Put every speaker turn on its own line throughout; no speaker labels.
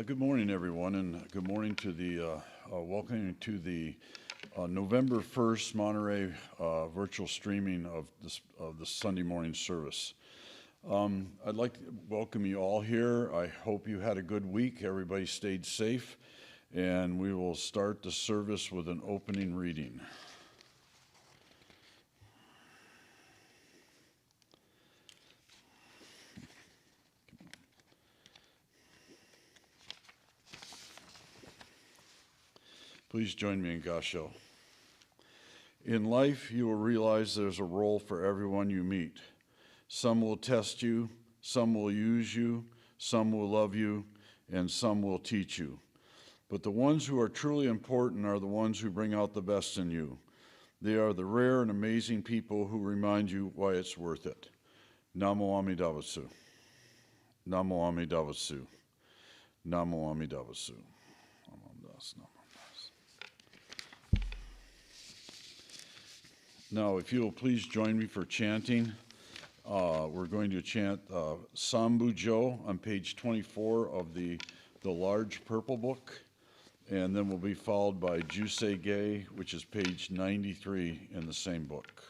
Good morning, everyone, and good morning to the welcoming to the November 1st Monterey virtual streaming of the Sunday morning service. I'd like to welcome you all here. I hope you had a good week. Everybody stayed safe, and we will start the service with an opening reading. Please join me in Gasho. In life, you will realize there's a role for everyone you meet. Some will test you, some will use you, some will love you, and some will teach you. But the ones who are truly important are the ones who bring out the best in you. They are the rare and amazing people who remind you why it's worth it. Namo Amida Butsu. Namo Amida Butsu. Namo Amida Butsu. Now, if you will please join me for chanting. We're going to chant Sambujo on page 24 of the large purple book, and then we'll be followed by Jusei Gei, which is page 93 in the same book.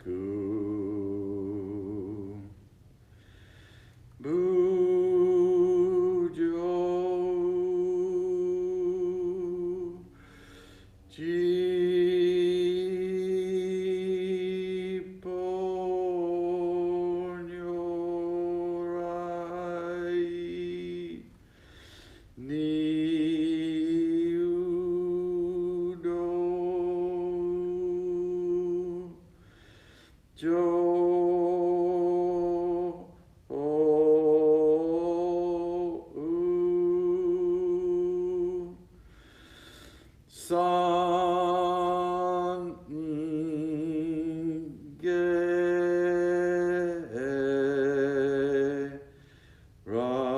Ku
Jo o u san ge ra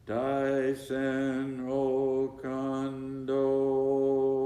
Daisen o kando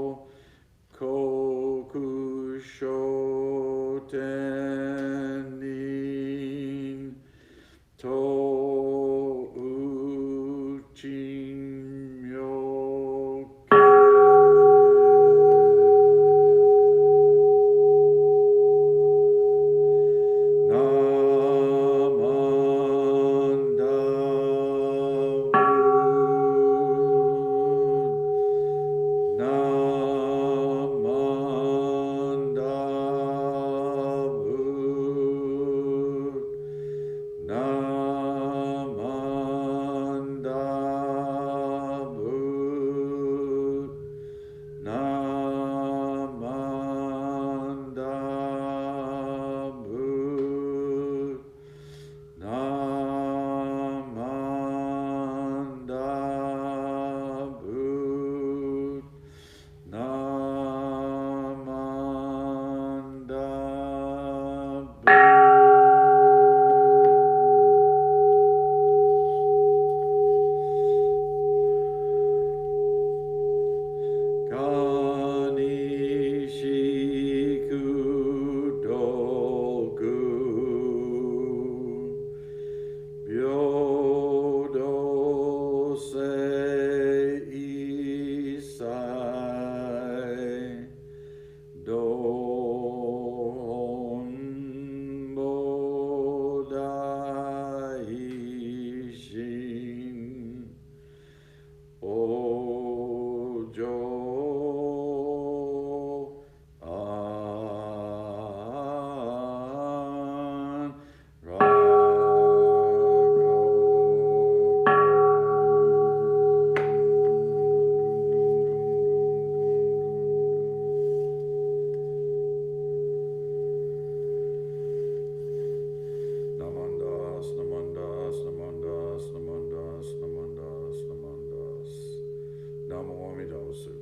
Daosu.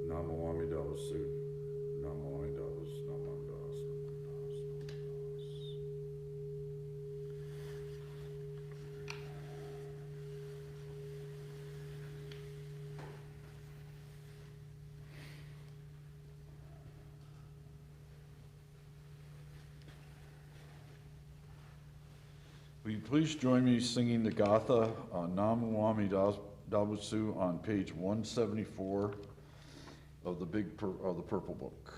Namo Ami Daosu. Namo Ami Daos. Namo Ami Daos. Namo Ami Daos. Will you please join me singing the Gatha on Namo Ami Daosu on page 174 of the Purple Book.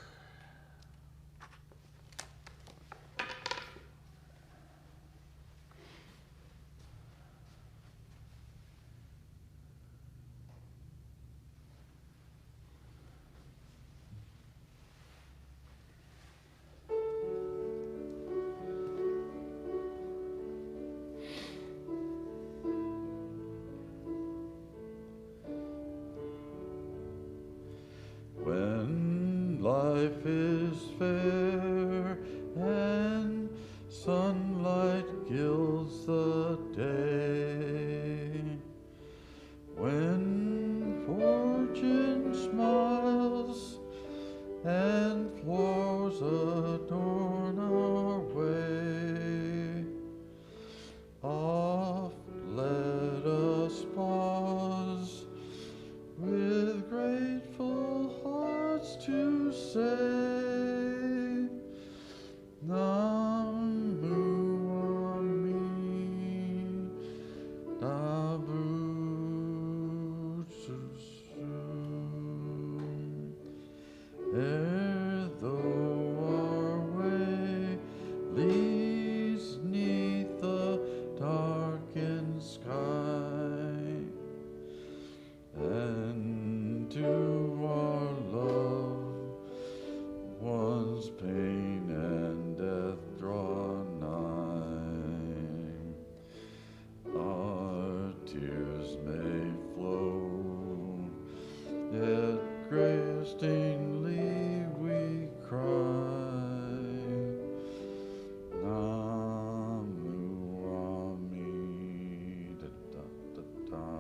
When life is fair and sunlight gilds the day, when fortune smiles and floors adorn our way, oft let us pause with grateful hearts to say, Namu Ami Daosu. Ere though our way leads 'neath the darkened sky, and to our loved ones pain and death draw nigh, our tears may flow, yet gracefully we cry, Namu Ami Daosu.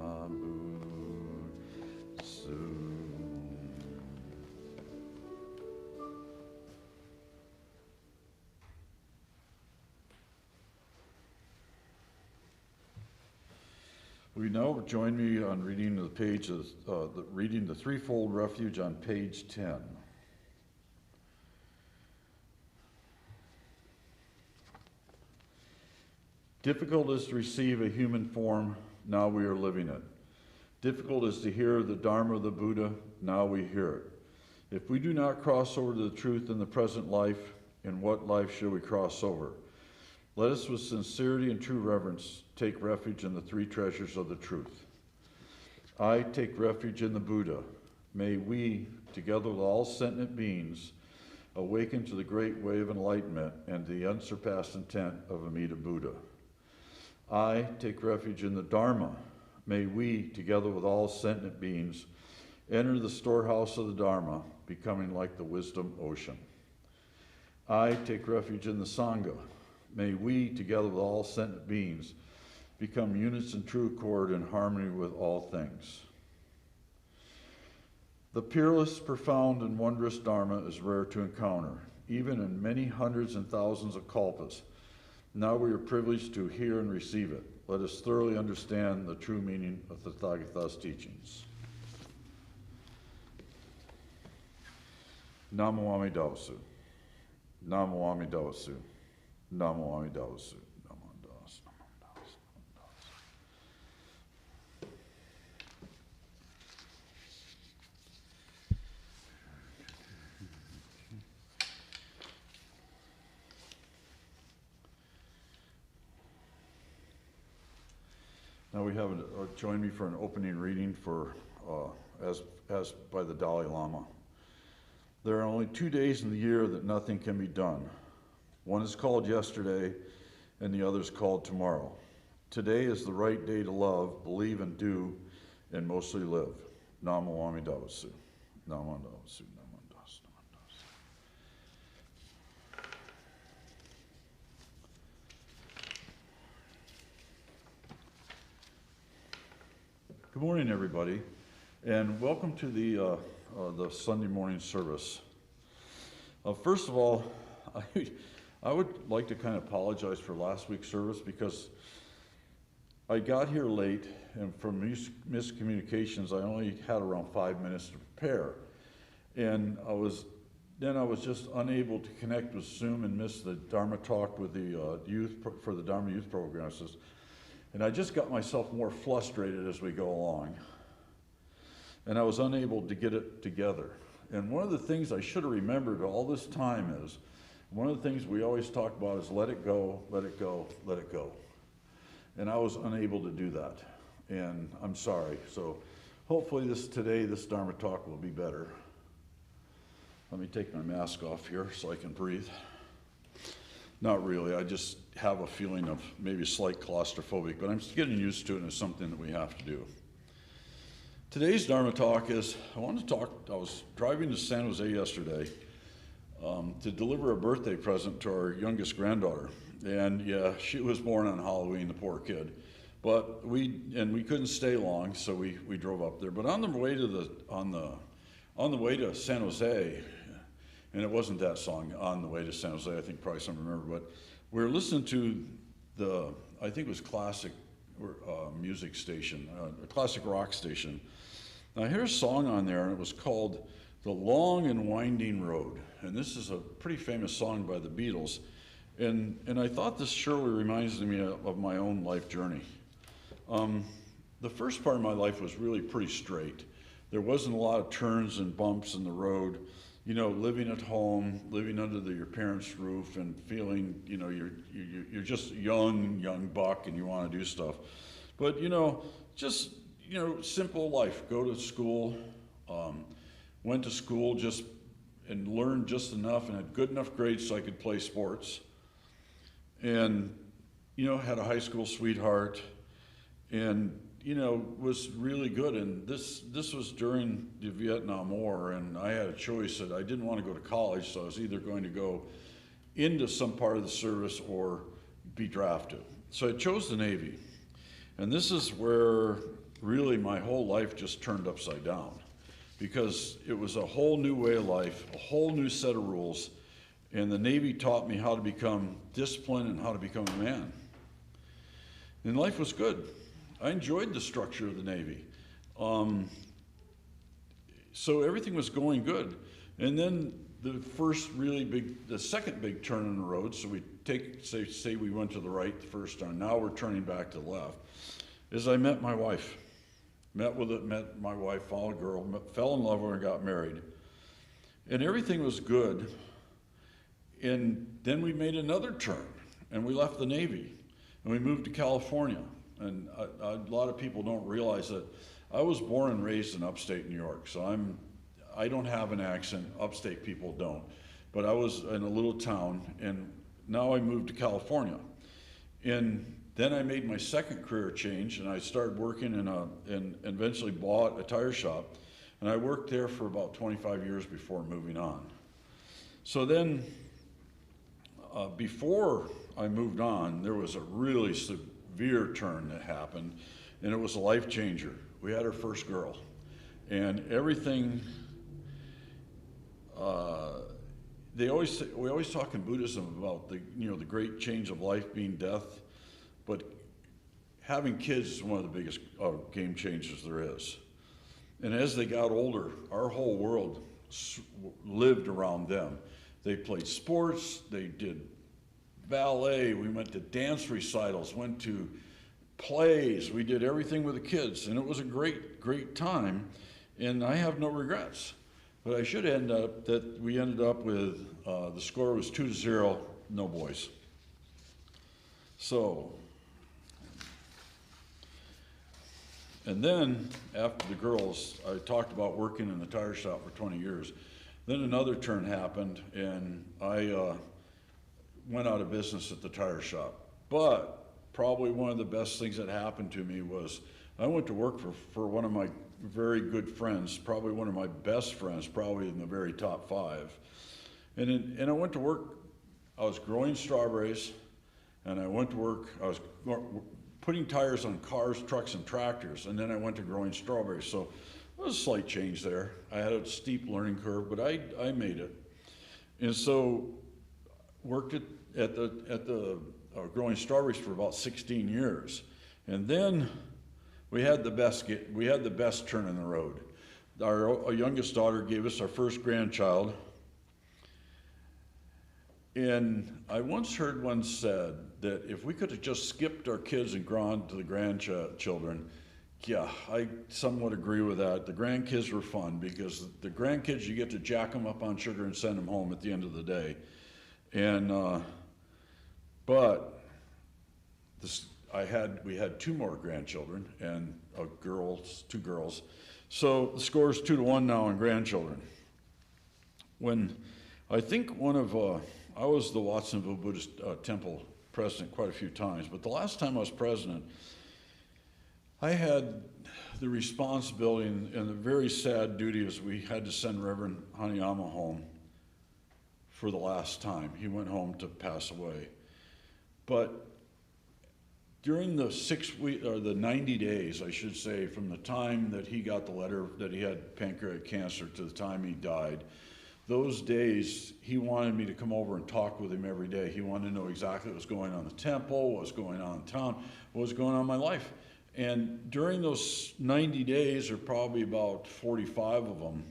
Will you now join me on reading the page of reading the Threefold Refuge on page 10. Difficult is to receive a human form, now we are living it. Difficult is to hear the Dharma of the Buddha, now we hear it. If we do not cross over to the truth in the present life, in what life shall we cross over? Let us with sincerity and true reverence take refuge in the three treasures of the truth. I take refuge in the Buddha. May we, together with all sentient beings, awaken to the great way of enlightenment and the unsurpassed intent of Amida Buddha. I take refuge in the Dharma. May we, together with all sentient beings, enter the storehouse of the Dharma, becoming like the wisdom ocean. I take refuge in the Sangha. May we, together with all sentient beings, become units in true accord and harmony with all things. The peerless, profound, and wondrous Dharma is rare to encounter, even in many hundreds and thousands of kalpas. Now we are privileged to hear and receive it. Let us thoroughly understand the true meaning of the Tathagata's teachings. Namo Ami Daosu. Namo Ami Daosu. Namo Ami Daosu. Namo Ami Daosu. Namo Ami Daosu. Now we have join me for an opening reading for as by the Dalai Lama. There are only 2 days in the year that nothing can be done. One is called yesterday, and the other is called tomorrow. Today is the right day to love, believe, and do, and mostly live. Namo Ami Daosu. Namo Ami Daosu. Namo Ami Daosu. Namo Ami Daosu. Good morning, everybody. and welcome to the Sunday morning service. First of all, I would like to kind of apologize for last week's service because I got here late, and from miscommunications, I only had around 5 minutes to prepare, and I was just unable to connect with Zoom and missed the Dharma talk with the youth for the Dharma youth programs, and I just got myself more frustrated as we go along, and I was unable to get it together. And one of the things I should have remembered all this time is, one of the things we always talk about is let it go, let it go, let it go. And I was unable to do that, and I'm sorry. So hopefully this Dharma talk will be better. Let me take my mask off here so I can breathe. Not really, I just have a feeling of maybe slight claustrophobic, but I'm getting used to it, and it's something that we have to do. Today's Dharma talk is, I was driving to San Jose yesterday to deliver a birthday present to our youngest granddaughter. And yeah, she was born on Halloween, the poor kid. But we couldn't stay long, so we drove up there. But on the way to San Jose, and it wasn't that song, On the Way to San Jose, I think probably some remember, but we were listening to I think it was classic music station, a classic rock station. Now I heard a song on there, and it was called The Long and Winding Road. And this is a pretty famous song by the Beatles. And I thought this surely reminds me of my own life journey. The first part of my life was really pretty straight. There wasn't a lot of turns and bumps in the road. You know, living at home, living under your parents' roof, and feeling, you know, you're just young buck, and you want to do stuff. But just simple life. Go to school. Went to school and learned just enough, and had good enough grades so I could play sports. And, had a high school sweetheart, and, was really good. And this was during the Vietnam War, and I had a choice that I didn't want to go to college, so I was either going to go into some part of the service or be drafted. So I chose the Navy. And this is where really my whole life just turned upside down, because it was a whole new way of life, a whole new set of rules. And the Navy taught me how to become disciplined and how to become a man. And life was good. I enjoyed the structure of the Navy. So everything was going good. And then the second big turn in the road, so we say we went to the right the first time, now we're turning back to the left, is I met my wife. Met my wife, followed a girl, fell in love with her, and got married. And everything was good. And then we made another turn, and we left the Navy, and we moved to California. And a lot of people don't realize that I was born and raised in upstate New York, so I don't have an accent. Upstate people don't. But I was in a little town, and now I moved to California. And then I made my second career change, and I started working and eventually bought a tire shop, and I worked there for about 25 years before moving on. So then, before I moved on, there was a really severe turn that happened, and it was a life changer. We had our first girl, and everything. We always talk in Buddhism about the great change of life being death, but having kids is one of the biggest game changers there is. And as they got older, our whole world lived around them. They played sports, they did ballet, we went to dance recitals, went to plays, we did everything with the kids, and it was a great time, and I have no regrets. But I should end up that we ended up with, the score was 2-0, no boys. So, and then after the girls, I talked about working in the tire shop for 20 years. Then another turn happened, and I went out of business at the tire shop. But probably one of the best things that happened to me was I went to work for one of my very good friends, probably one of my best friends, probably in the very top 5. And I went to work, I was growing strawberries, and I went to work, I was putting tires on cars, trucks, and tractors, and then I went to growing strawberries. So There was a slight change there. I had a steep learning curve, but I made it. And so worked at the growing strawberries for about 16 years. And then we had the best turn in the road. Our youngest daughter gave us our first grandchild. And I once heard one said that if we could have just skipped our kids and gone to the grandchildren, yeah, I somewhat agree with that. The grandkids were fun because the grandkids, you get to jack them up on sugar and send them home at the end of the day. And, but we had two more grandchildren and two girls. So the score is 2-1 now on grandchildren. When I think I was the Watsonville Buddhist Temple president quite a few times, but the last time I was president, I had the responsibility and the very sad duty is we had to send Reverend Hanayama home for the last time. He went home to pass away. But during the 90 days, I should say, from the time that he got the letter that he had pancreatic cancer to the time he died, those days, he wanted me to come over and talk with him every day. He wanted to know exactly what was going on in the temple, what was going on in town, what was going on in my life. And during those 90 days, or probably about 45 of them,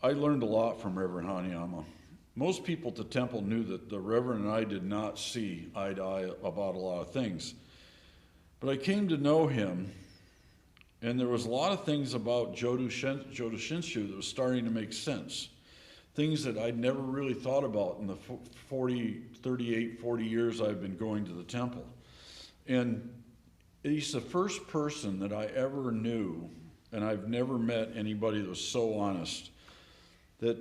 I learned a lot from Reverend Hanayama. Most people at the temple knew that the Reverend and I did not see eye to eye about a lot of things. But I came to know him, and there was a lot of things about Jodo Shinshu that was starting to make sense. Things that I'd never really thought about in the 40 years I've been going to the temple. And he's the first person that I ever knew, and I've never met anybody that was so honest, that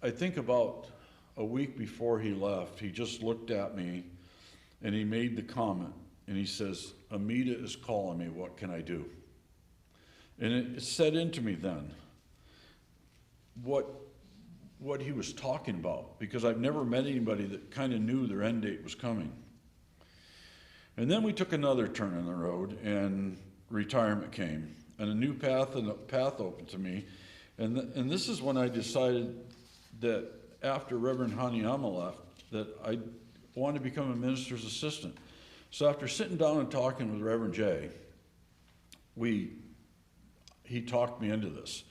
I think about a week before he left, he just looked at me and he made the comment, and he says, "Amita is calling me, what can I do?" And it set into me then what he was talking about, because I've never met anybody that kind of knew their end date was coming. And then we took another turn in the road, and retirement came, and a new path opened to me. And this is when I decided that after Reverend Hanayama left, that I wanted to become a minister's assistant. So after sitting down and talking with Reverend Jay, he talked me into this.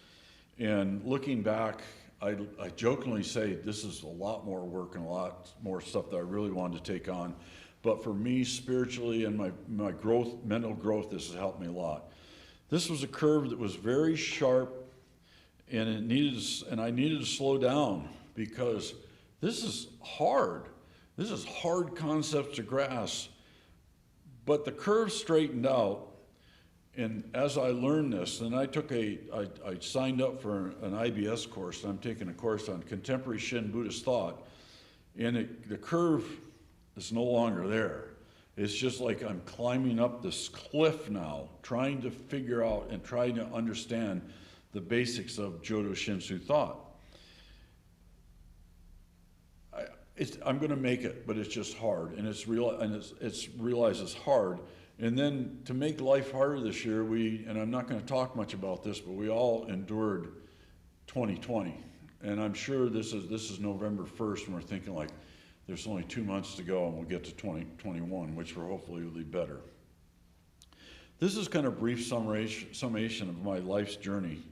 And looking back, I jokingly say this is a lot more work and a lot more stuff that I really wanted to take on. But for me, spiritually and my growth, mental growth, this has helped me a lot. This was a curve that was very sharp, and I needed to slow down, because this is hard. This is hard concepts to grasp. But the curve straightened out, and as I learned this, then I signed up for an IBS course. I'm taking a course on contemporary Shin Buddhist thought, and the curve is no longer there. It's just like I'm climbing up this cliff now, trying to figure out and trying to understand the basics of Jodo Shinshu thought. I'm going to make it, but it's just hard, and it's realized it's hard. And then to make life harder this year, and I'm not going to talk much about this, but we all endured 2020, and I'm sure this is November 1st, and we're thinking like, there's only 2 months to go, and we'll get to 2021, which will hopefully be better. This is kind of a brief summation of my life's journey.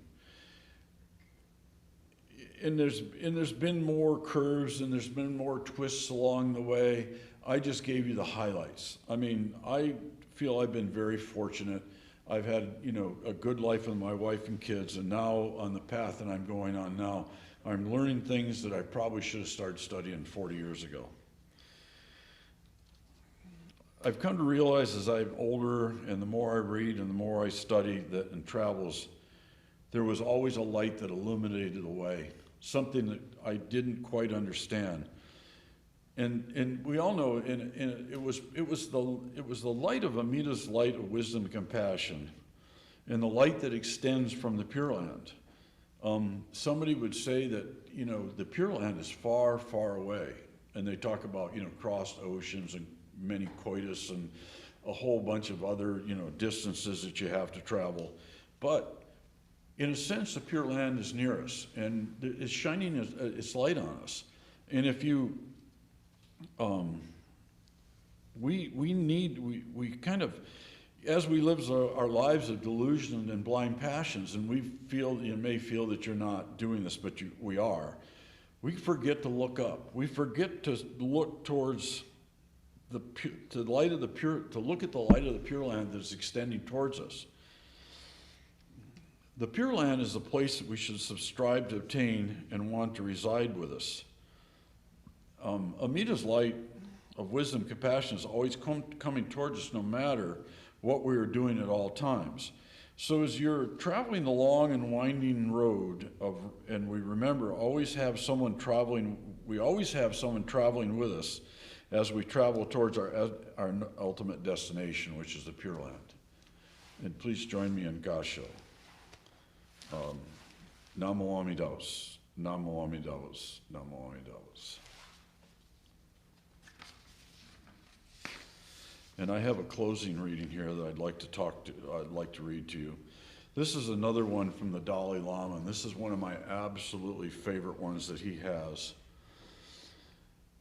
And there's been more curves, and there's been more twists along the way. I just gave you the highlights. I mean, I feel I've been very fortunate. I've had, a good life with my wife and kids, and now on the path that I'm going on now, I'm learning things that I probably should have started studying 40 years ago. I've come to realize as I'm older, and the more I read and the more I study and travels, there was always a light that illuminated the way, something that I didn't quite understand. And we all know, it was the light of Amita's light of wisdom and compassion, and the light that extends from the Pure Land. Somebody would say that, the Pure Land is far, far away. And they talk about, crossed oceans and many coitus and a whole bunch of other, distances that you have to travel. But in a sense, the Pure Land is near us, and it's shining its light on us. And if you, we kind of, as we live our lives of delusion and blind passions, and you may feel that you're not doing this, but we are. We forget to look up. We forget to look towards to look at the light of the Pure Land that is extending towards us. The Pure Land is the place that we should subscribe to obtain and want to reside with us. Amita's light of wisdom, compassion is always coming towards us, no matter what we are doing at all times. So as you're traveling the long and winding road and we remember, we always have someone traveling with us as we travel towards our ultimate destination, which is the Pure Land. And please join me in Gasho. Namo Amidos, Namo Amidos, Namo Amidos. And I have a closing reading here that I'd like to read to you. This is another one from the Dalai Lama, and this is one of my absolutely favorite ones that he has.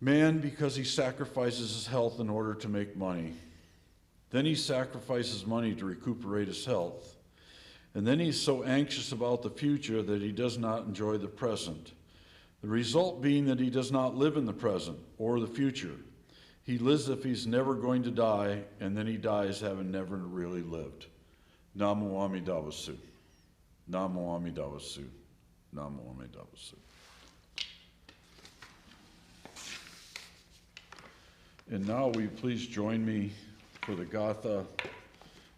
Man, because he sacrifices his health in order to make money. Then he sacrifices money to recuperate his health. And then he's so anxious about the future that he does not enjoy the present. The result being that he does not live in the present or the future. He lives as if he's never going to die, and then he dies having never really lived. Namo Amitabha Su. Namo Amitabha Su. Namo Amitabha Su. And now will you please join me for the Gatha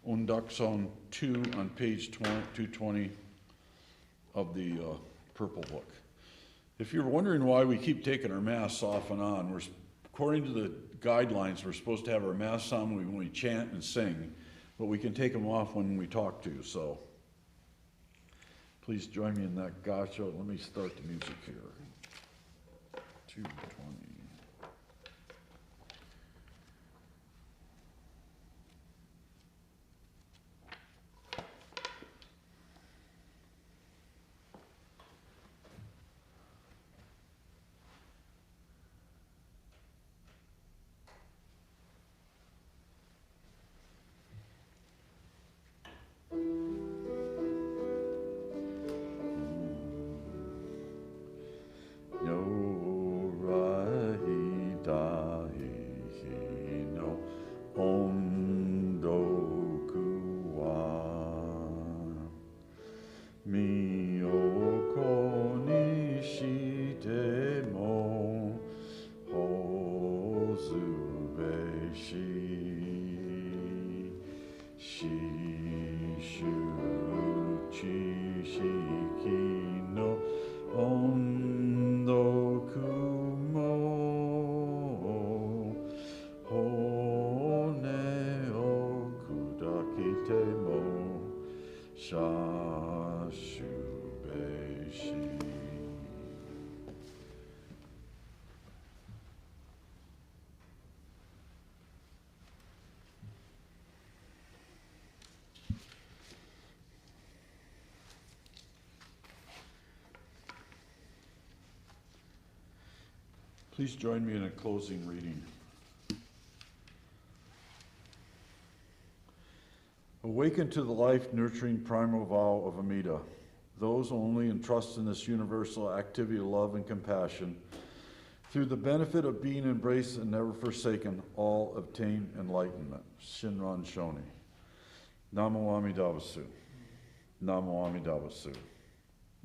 Undakson 2 on page 220 of the purple book. If you're wondering why we keep taking our masks off and on, according to the guidelines, we're supposed to have our masks on when we chant and sing, but we can take them off when we talk to. So please join me in that gacha. Let me start the music here. 220. Please join me in a closing reading. Awaken to the life-nurturing primal vow of Amida. Those only entrust in this universal activity of love and compassion. Through the benefit of being embraced and never forsaken, all obtain enlightenment. Shinran Shoni. Namo Amitabha Su. Namo Amitabha Su.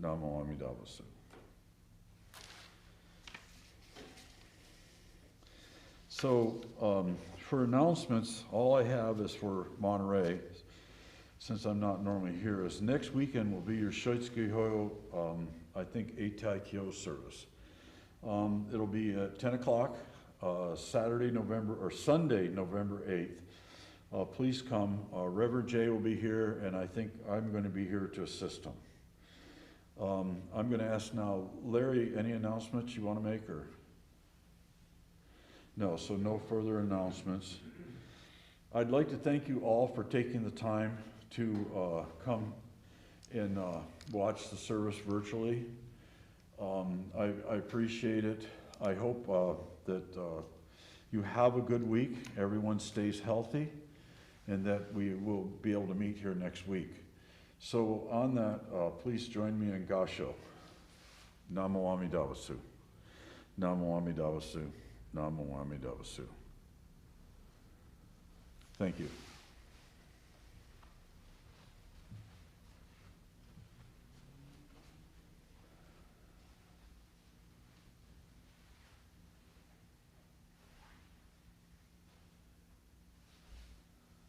Namo Amitabha Su. So for announcements, all I have is for Monterey, since I'm not normally here, is next weekend will be your Shoitsuki Hoyo, I think, Eitai Kyo service. It'll be at 10 o'clock, Sunday, November 8th. Please come. Reverend Jay will be here, and I think I'm going to be here to assist him. I'm going to ask now, Larry, any announcements you want to make, or? No, so no further announcements. I'd like to thank you all for taking the time to come and watch the service virtually. I appreciate it. I hope that you have a good week, everyone stays healthy, and that we will be able to meet here next week. So on that, please join me in Gasho. Namo Amidabasu. Namo Amidabasu. Namo Amidabasu. Thank you.